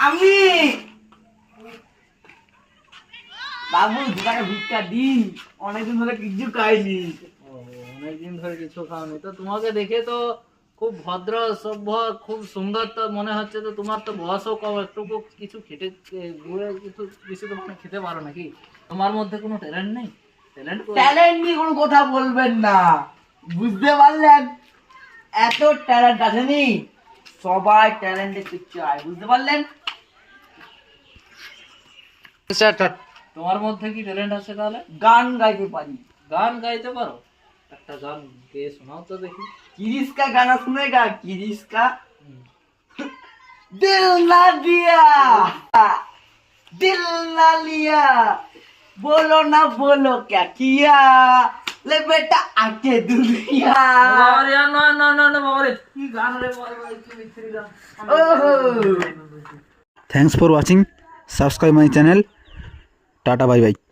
আমি বাবু দোকানে ভিক্ষা দিন, অনেকদিন ধরে কিছু খাইনি। অনেকদিন ধরে কিছু খাওনি তো? তোমাকে দেখে তো খুব ভদ্র সভ্য, খুব সুন্দর তো মনে হচ্ছে। তো তোমার তো বয়সও কম, একটু কিছু খেতে ঘুরে কিছু কিছু তো মানে খেতে পারো নাকি? তোমার মধ্যে কোনো ট্যালেন্ট নেই? ট্যালেন্ট নিয়ে কোনো কথা বলবেন না, বুঝতে পারলেন? এত ট্যালেন্ট আসেনি, সবাই ট্যালেন্টের কিছু চায়, বুঝতে পারলেন? তোমার মধ্যে কি ট্যালেন্ট আছে তাহলে? গান গাইতে পারি। গান গাইতে পারো? একটা গান গেয়ে শোনাও তো দেখি। किरिस का गाना सुनेगा? किरिस का दिल ना दिया, दिल ना लिया, बोलो ना बोलो क्या किया, ले बेटा आके दुनिया। বাবারে, না না না না বাবারে, কি গান রে বাবারে, কি মিষ্টি গান। ओहो, Thanks for watching. Subscribe my channel. Tata, bye bye.